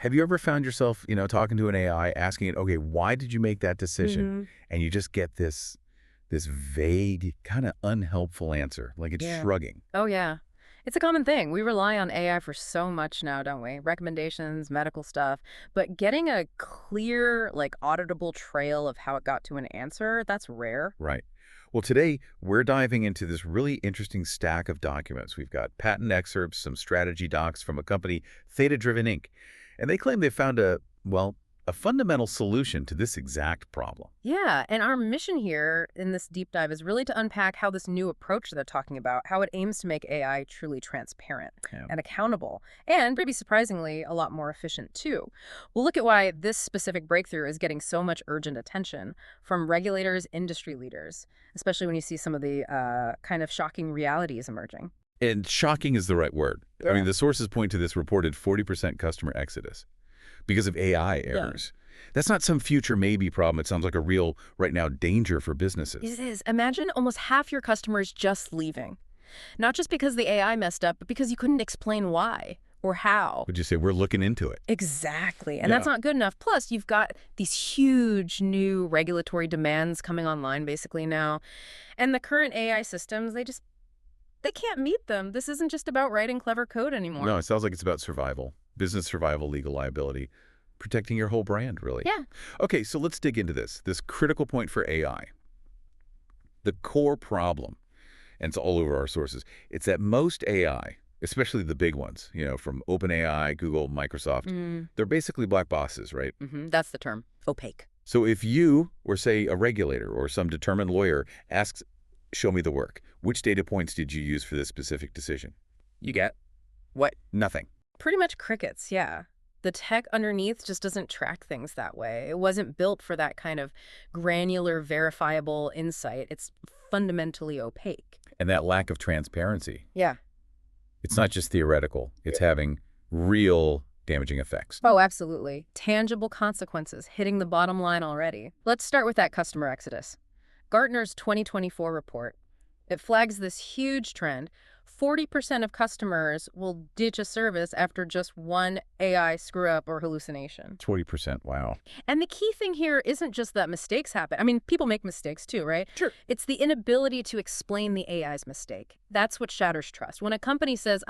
Have you ever found yourself, talking to an AI, asking it, okay, why did you make that decision? And you just get this vague, kind of unhelpful answer, like it's Yeah. shrugging. Oh, yeah. It's a common thing. We rely on AI for so much now, don't we? Recommendations, medical stuff. But getting a clear, like, auditable trail of how it got to an answer, that's rare. Right. Well, today we're diving into this really interesting stack of documents. We've got patent excerpts, some strategy docs from a company, Thetadriven Inc. And they claim they found a fundamental solution to this exact problem. Yeah, and our mission here in this deep dive is really to unpack how this new approach they're talking about, how it aims to make AI truly transparent Yeah. and accountable, and maybe surprisingly, a lot more efficient too. We'll look at why this specific breakthrough is getting so much urgent attention from regulators, industry leaders, especially when you see some of the kind of shocking realities emerging. And shocking is the right word. I Yeah. mean, the sources point to this reported 40% customer exodus because of AI errors. That's not some future maybe problem. It sounds like a real, right now, danger for businesses. It is. Imagine almost half your customers just leaving. Not just because the AI messed up, but because you couldn't explain why or how. Would you say we're looking into it? Exactly. And that's not good enough. Plus, you've got these huge new regulatory demands coming online basically now. And the current AI systems, they can't meet them. This isn't just about writing clever code anymore. No, it sounds like it's about survival, business survival, legal liability, protecting your whole brand, really. Yeah. Okay, so let's dig into this critical point for AI. The core problem, and it's all over our sources, it's that most AI, especially the big ones, from OpenAI, Google, Microsoft, they're basically black boxes, right? That's the term, opaque. So if you, or say a regulator or some determined lawyer, asks, show me the work, which data points did you use for this specific decision? You get What? nothing. Pretty much crickets, yeah. The tech underneath just doesn't track things that way. It wasn't built for that kind of granular, verifiable insight. It's fundamentally opaque. And that lack of transparency, Yeah. it's not just theoretical. It's having real damaging effects. Oh, absolutely. Tangible consequences hitting the bottom line already. Let's start with that customer exodus. Gartner's 2024 report. It flags this huge trend. 40% of customers will ditch a service after just one AI screw-up or hallucination. 40%, wow. And the key thing here isn't just that mistakes happen. I mean, people make mistakes too, right? Sure. It's the inability to explain the AI's mistake. That's what shatters trust. When a company says,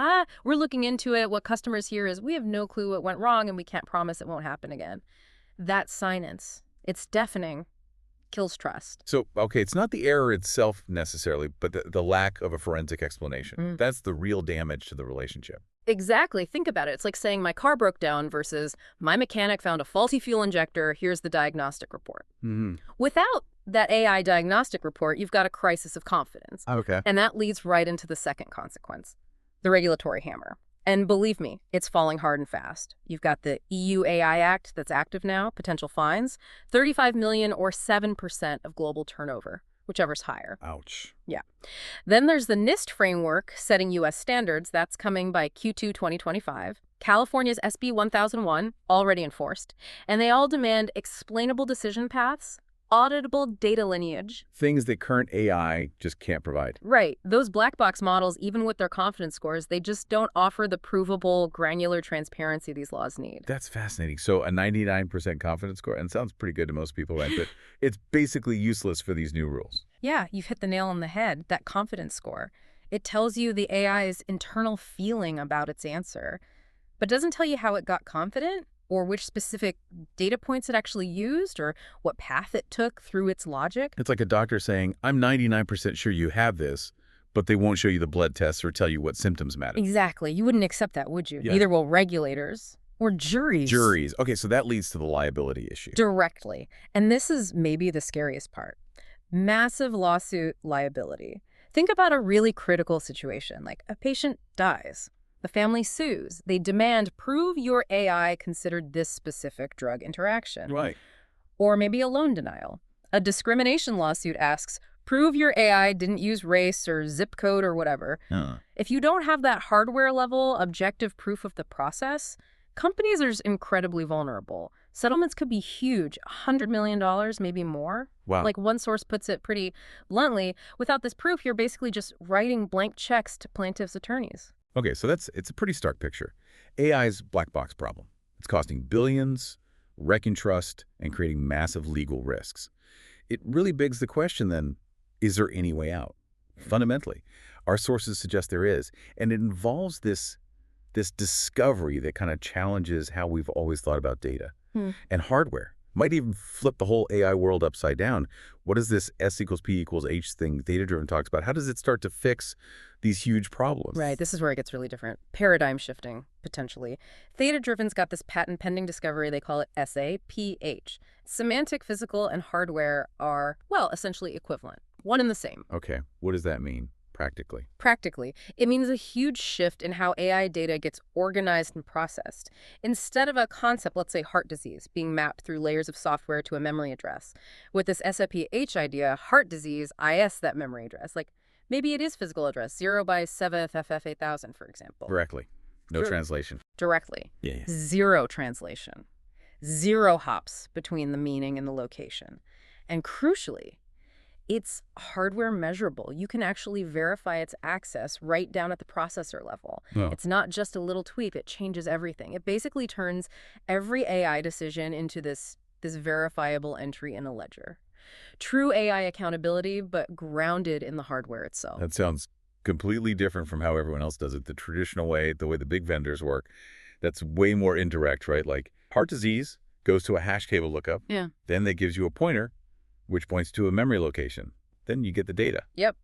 we're looking into it, what customers hear is, we have no clue what went wrong and we can't promise it won't happen again. That silence, it's deafening, kills trust. So, okay, it's not the error itself necessarily, but the lack of a forensic explanation. That's the real damage to the relationship. Exactly. Think about it. It's like saying my car broke down versus my mechanic found a faulty fuel injector. Here's the diagnostic report. Without that AI diagnostic report, you've got a crisis of confidence. Okay. And that leads right into the second consequence, the regulatory hammer. And believe me, it's falling hard and fast. You've got the EU AI Act that's active now, potential fines, 35 million or 7% of global turnover, whichever's higher. Ouch. Yeah. Then there's the NIST framework setting U.S. standards. That's coming by Q2 2025. California's SB 1001, already enforced. And they all demand explainable decision paths, auditable data lineage. Things that current AI just can't provide. Right. Those black box models, even with their confidence scores, they just don't offer the provable, granular transparency these laws need. That's fascinating. So a 99% confidence score, and sounds pretty good to most people, right? But it's basically useless for these new rules. Yeah, you've hit the nail on the head, that confidence score. It tells you the AI's internal feeling about its answer, but doesn't tell you how it got confident or which specific data points it actually used or what path it took through its logic. It's like a doctor saying, I'm 99% sure you have this, but they won't show you the blood tests or tell you what symptoms matter. Exactly. You wouldn't accept that, would you? Yeah. Neither will regulators or juries. Juries. Okay, so that leads to the liability issue. Directly. And this is maybe the scariest part. Massive lawsuit liability. Think about a really critical situation, like a patient dies. The family sues. They demand, prove your AI considered this specific drug interaction. Right. Or maybe a loan denial. A discrimination lawsuit asks, prove your AI didn't use race or zip code or whatever. If you don't have that hardware-level objective proof of the process, companies are just incredibly vulnerable. Settlements could be huge, $100 million, maybe more. Wow. Like one source puts it pretty bluntly, without this proof, you're basically just writing blank checks to plaintiffs' attorneys. Okay, so it's a pretty stark picture. AI's black box problem. It's costing billions, wrecking trust, and creating massive legal risks. It really begs the question then, is there any way out? Fundamentally, our sources suggest there is, and it involves this discovery that kind of challenges how we've always thought about data. And hardware might even flip the whole AI world upside down. What is this S equals P equals H thing Thetadriven talks about? How does it start to fix these huge problems? Right, this is where it gets really different. Paradigm shifting, potentially. Thetadriven's got this patent pending discovery, they call it SAPH. Semantic, physical, and hardware are, well, essentially equivalent. One and the same. Okay, what does that mean practically? Practically, it means a huge shift in how AI data gets organized and processed. Instead of a concept, let's say heart disease, being mapped through layers of software to a memory address, with this SAPH idea, heart disease IS that memory address. Like, maybe it is physical address, 0 by 7th FF8000, for example. Directly. No translation. Directly. Yeah. Zero translation. Zero hops between the meaning and the location. And crucially, it's hardware measurable. You can actually verify its access right down at the processor level. Oh. It's not just a little tweak. It changes everything. It basically turns every AI decision into this verifiable entry in a ledger. True AI accountability, but grounded in the hardware itself. That sounds completely different from how everyone else does it. The traditional way, the way the big vendors work, that's way more indirect, right? Like heart disease goes to a hash table lookup. Yeah. Then that gives you a pointer, which points to a memory location. Then you get the data. Yep.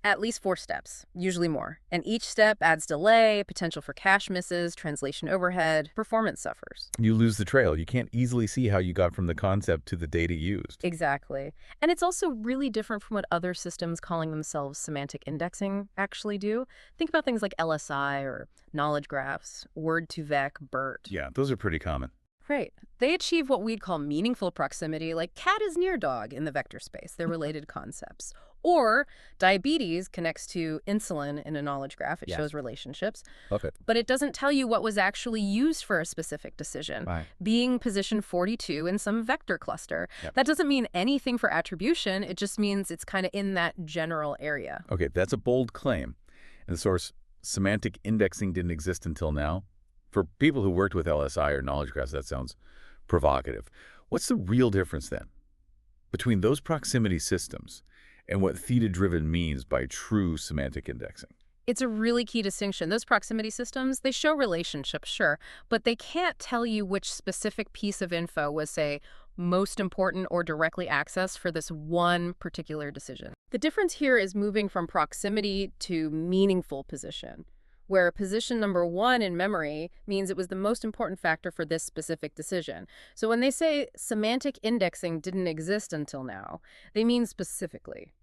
At least 4 steps, usually more. And each step adds delay, potential for cache misses, translation overhead, performance suffers. You lose the trail. You can't easily see how you got from the concept to the data used. Exactly. And it's also really different from what other systems calling themselves semantic indexing actually do. Think about things like LSI or knowledge graphs, word2vec, BERT. Yeah, those are pretty common. Right. They achieve what we'd call meaningful proximity, like cat is near dog in the vector space. They're related concepts. Or diabetes connects to insulin in a knowledge graph. It shows relationships. Love it. But it doesn't tell you what was actually used for a specific decision. Right. Being position 42 in some vector cluster. Yep. That doesn't mean anything for attribution. It just means it's kind of in that general area. Okay, that's a bold claim. And the source, semantic indexing didn't exist until now. For people who worked with LSI or knowledge graphs, that sounds provocative. What's the real difference then between those proximity systems and what Thetadriven means by true semantic indexing? It's a really key distinction. Those proximity systems, they show relationships, sure, but they can't tell you which specific piece of info was, say, most important or directly accessed for this one particular decision. The difference here is moving from proximity to meaningful position, where position number 1 in memory means it was the most important factor for this specific decision. So when they say semantic indexing didn't exist until now, they mean specifically.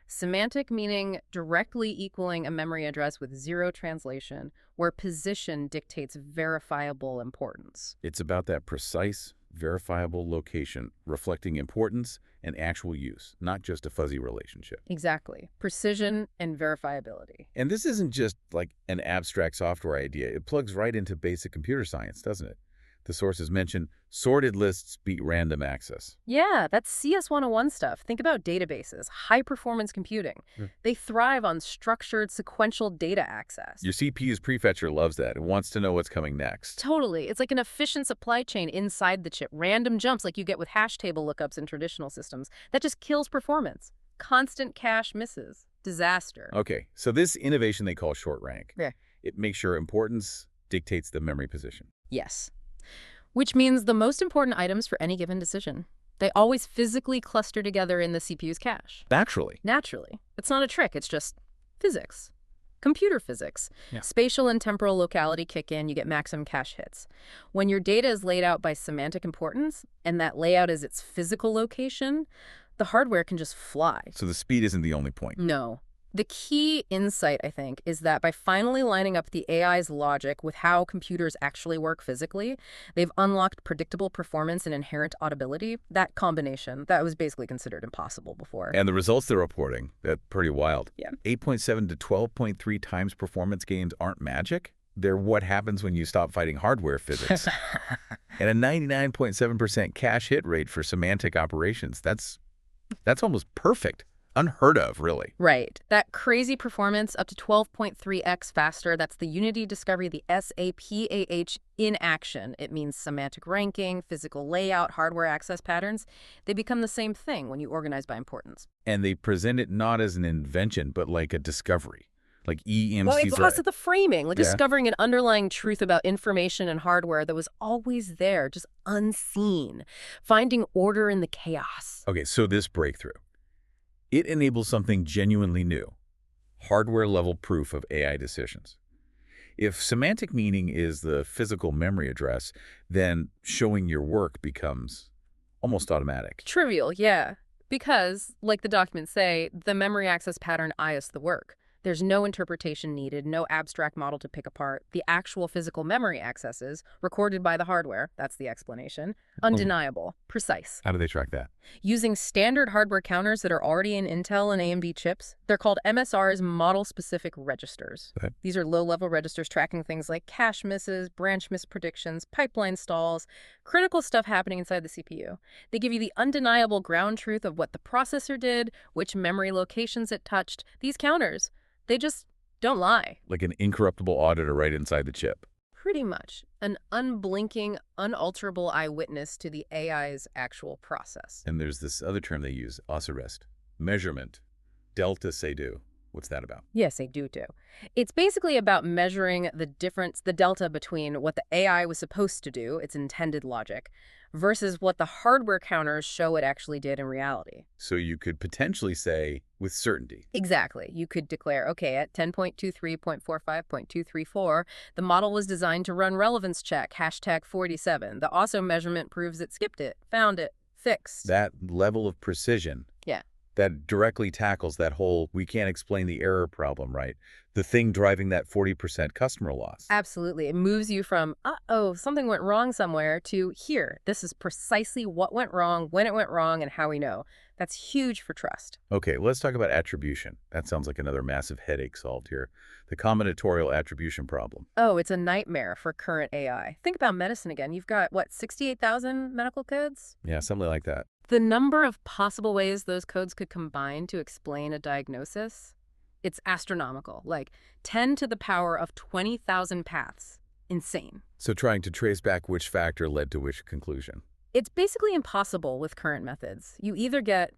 Semantic meaning directly equaling a memory address with 0 translation, where position dictates verifiable importance. It's about that precise, verifiable location, reflecting importance and actual use, not just a fuzzy relationship. Exactly. Precision and verifiability. And this isn't just like an abstract software idea. It plugs right into basic computer science, doesn't it? The sources mention sorted lists beat random access. Yeah, that's CS 101 stuff. Think about databases, high-performance computing. They thrive on structured, sequential data access. Your CPU's prefetcher loves that. It wants to know what's coming next. Totally. It's like an efficient supply chain inside the chip. Random jumps like you get with hash table lookups in traditional systems. That just kills performance. Constant cache misses. Disaster. Okay, so this innovation they call short rank. Yeah. It makes sure importance dictates the memory position. Yes. Which means the most important items for any given decision. They always physically cluster together in the CPU's cache. Naturally. Naturally. It's not a trick. It's just physics. Computer physics. Yeah. Spatial and temporal locality kick in, you get maximum cache hits. When your data is laid out by semantic importance, and that layout is its physical location, the hardware can just fly. So the speed isn't the only point. No. The key insight, I think, is that by finally lining up the AI's logic with how computers actually work physically, they've unlocked predictable performance and inherent audibility. That combination, that was basically considered impossible before. And the results they're reporting, they're pretty wild. Yeah. 8.7 to 12.3 times performance gains aren't magic. They're what happens when you stop fighting hardware physics. And a 99.7% cache hit rate for semantic operations. That's almost perfect. unheard of, really. Right. That crazy performance up to 12.3x faster, that's the unity discovery, the SAPAH in action. It means semantic ranking, physical layout, hardware access patterns. They become the same thing when you organize by importance. And they present it not as an invention, but like a discovery. Like Well, EMC it's for... also the framing, like Yeah. discovering an underlying truth about information and hardware that was always there, just unseen. Finding order in the chaos. Okay, so this breakthrough, it enables something genuinely new, hardware-level proof of AI decisions. If semantic meaning is the physical memory address, then showing your work becomes almost automatic. Trivial, yeah. Because, like the documents say, the memory access pattern IS the work. There's no interpretation needed, no abstract model to pick apart. The actual physical memory accesses, recorded by the hardware, that's the explanation, undeniable, precise. How do they track that? Using standard hardware counters that are already in Intel and AMD chips, they're called MSRs, model-specific registers. Okay. These are low-level registers tracking things like cache misses, branch mispredictions, pipeline stalls, critical stuff happening inside the CPU. They give you the undeniable ground truth of what the processor did, which memory locations it touched. These counters, they just don't lie. Like an incorruptible auditor right inside the chip. Pretty much. An unblinking, unalterable eyewitness to the AI's actual process. And there's this other term they use, osirest, measurement, delta say do. What's that about? Yes, they do too. It's basically about measuring the difference, the delta between what the AI was supposed to do, its intended logic, versus what the hardware counters show it actually did in reality. So you could potentially say with certainty. Exactly. You could declare, okay, at 10.23.45.234, the model was designed to run relevance check, hashtag 47. The also measurement proves it skipped it, found it, fixed. That level of precision. Yeah. That directly tackles that whole we can't explain the error problem, right? The thing driving that 40% customer loss. Absolutely. It moves you from, uh-oh, something went wrong somewhere, to here. This is precisely what went wrong, when it went wrong, and how we know. That's huge for trust. Okay, let's talk about attribution. That sounds like another massive headache solved here. The combinatorial attribution problem. Oh, it's a nightmare for current AI. Think about medicine again. You've got, what, 68,000 medical codes? Yeah, something like that. The number of possible ways those codes could combine to explain a diagnosis, it's astronomical. Like 10 to the power of 20,000 paths. Insane. So trying to trace back which factor led to which conclusion. It's basically impossible with current methods. You either get,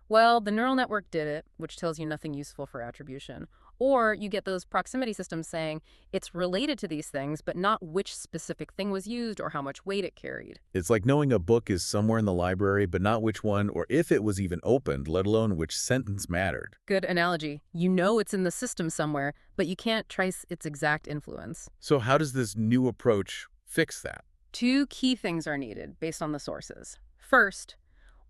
well, the neural network did it, which tells you nothing useful for attribution, or you get those proximity systems saying it's related to these things, but not which specific thing was used or how much weight it carried. It's like knowing a book is somewhere in the library, but not which one or if it was even opened, let alone which sentence mattered. Good analogy. You know it's in the system somewhere, but you can't trace its exact influence. So how does this new approach fix that? Two key things are needed based on the sources. First,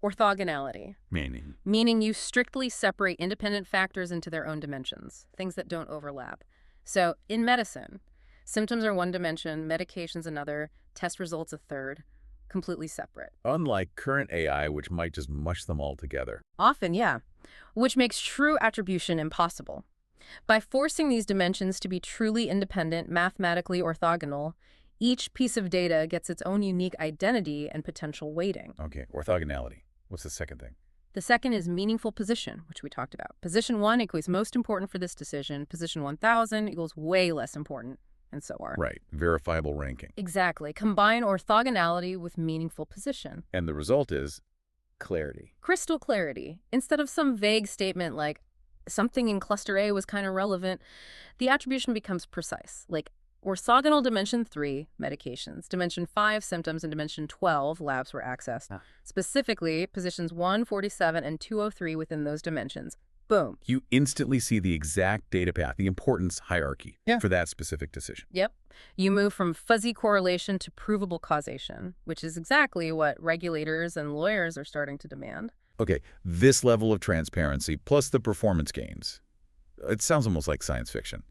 orthogonality, meaning you strictly separate independent factors into their own dimensions, things that don't overlap. So in medicine, symptoms are one dimension, medications another, test results a third, completely separate. Unlike current AI, which might just mush them all together. Often, yeah, which makes true attribution impossible. By forcing these dimensions to be truly independent, mathematically orthogonal, each piece of data gets its own unique identity and potential weighting. Okay, orthogonality. What's the second thing? The second is meaningful position, which we talked about. Position 1 equals most important for this decision. Position 1000 equals way less important, and so on. Right, verifiable ranking. Exactly. Combine orthogonality with meaningful position. And the result is clarity. Crystal clarity. Instead of some vague statement like, something in cluster A was kind of relevant, the attribution becomes precise, like orthogonal dimension 3, medications, dimension 5, symptoms, and dimension 12, labs were accessed. Specifically, positions 147 and 203 within those dimensions. Boom. You instantly see the exact data path, the importance hierarchy for that specific decision. Yep. You move from fuzzy correlation to provable causation, which is exactly what regulators and lawyers are starting to demand. Okay, this level of transparency plus the performance gains. It sounds almost like science fiction.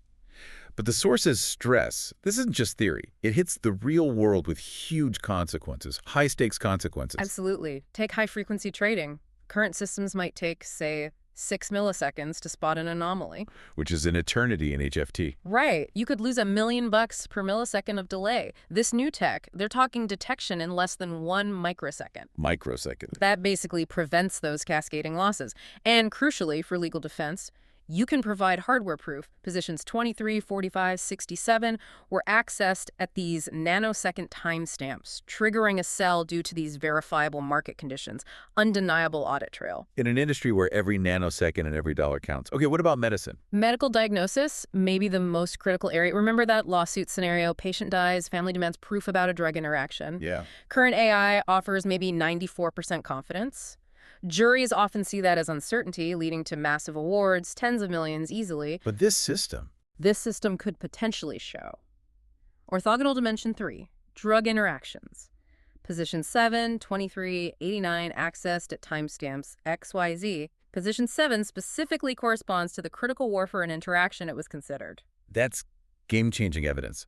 But the sources stress, this isn't just theory. It hits the real world with huge consequences, high-stakes consequences. Absolutely. Take high-frequency trading. Current systems might take, say, 6 milliseconds to spot an anomaly. Which is an eternity in HFT. Right. You could lose $1 million per millisecond of delay. This new tech, they're talking detection in less than 1 microsecond. Microsecond. That basically prevents those cascading losses. And crucially, for legal defense, you can provide hardware proof. Positions 23, 45, 67 were accessed at these nanosecond timestamps, triggering a sell due to these verifiable market conditions, undeniable audit trail. In an industry where every nanosecond and every dollar counts. Okay, what about medicine? Medical diagnosis, maybe the most critical area. Remember that lawsuit scenario, patient dies, family demands proof about a drug interaction. Yeah. Current AI offers maybe 94% confidence. Juries often see that as uncertainty, leading to massive awards, tens of millions easily. But this system could potentially show. Orthogonal dimension 3, drug interactions. Position 7, 23, 89 accessed at timestamps XYZ. Position 7 specifically corresponds to the critical warfare and interaction it was considered. That's game-changing evidence.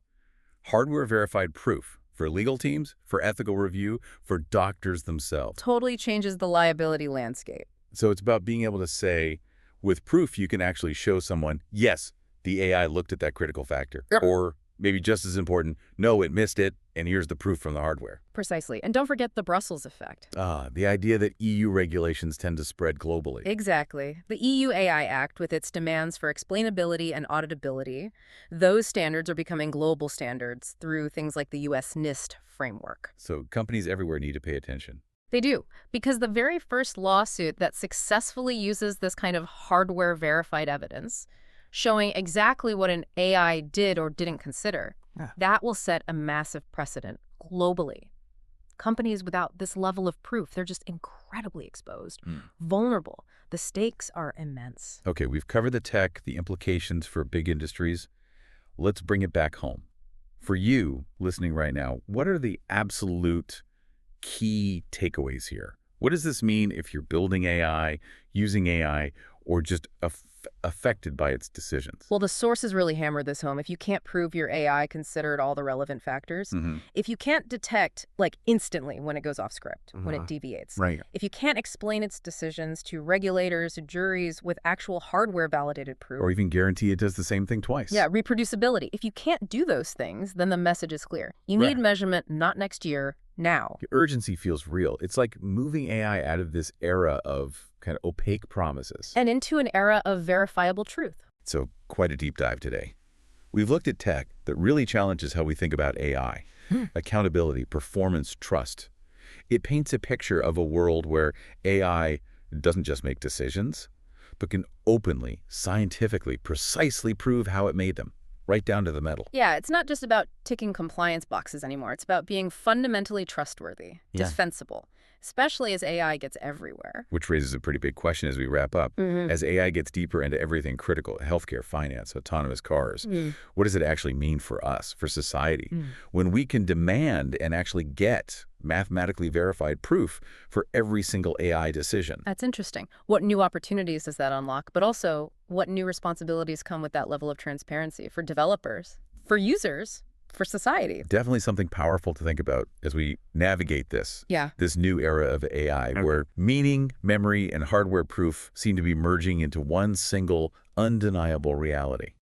Hardware-verified proof for legal teams, for ethical review, for doctors themselves. Totally changes the liability landscape. So it's about being able to say, with proof, you can actually show someone, yes, the AI looked at that critical factor. Yep. Or maybe just as important, no, it missed it, and here's the proof from the hardware. Precisely. And don't forget the Brussels effect. The idea that EU regulations tend to spread globally. Exactly. The EU AI Act, with its demands for explainability and auditability, those standards are becoming global standards through things like the US NIST framework. So companies everywhere need to pay attention. They do, because the very first lawsuit that successfully uses this kind of hardware-verified evidence, showing exactly what an AI did or didn't consider, that will set a massive precedent globally. Companies without this level of proof, they're just incredibly exposed, vulnerable. The stakes are immense. Okay, we've covered the tech, the implications for big industries. Let's bring it back home. For you, listening right now, what are the absolute key takeaways here? What does this mean if you're building AI, using AI, or just affected by its decisions? Well, the sources really hammer this home. If you can't prove your AI considered all the relevant factors, if you can't detect, like, instantly when it goes off script, when it deviates, right. If you can't explain its decisions to regulators, to juries with actual hardware-validated proof, Or even guarantee it does the same thing twice. yeah, reproducibility. If you can't do those things, then the message is clear. You need Right. measurement not next year, now. The urgency feels real. It's like moving AI out of this era of kind of opaque promises. And into an era of verifiable truth. So quite a deep dive today. We've looked at tech that really challenges how we think about AI, accountability, performance, trust. It paints a picture of a world where AI doesn't just make decisions, but can openly, scientifically, precisely prove how it made them, right down to the metal. Yeah, it's not just about ticking compliance boxes anymore. It's about being fundamentally trustworthy, defensible, especially as AI gets everywhere. Which raises a pretty big question as we wrap up. As AI gets deeper into everything critical, healthcare, finance, autonomous cars, what does it actually mean for us, for society? When we can demand and actually get mathematically verified proof for every single AI decision. That's interesting. What new opportunities does that unlock? But also, what new responsibilities come with that level of transparency for developers, for users, for society? Definitely something powerful to think about as we navigate this. Yeah. This new era of AI, where meaning, memory, and hardware proof seem to be merging into one single, undeniable reality.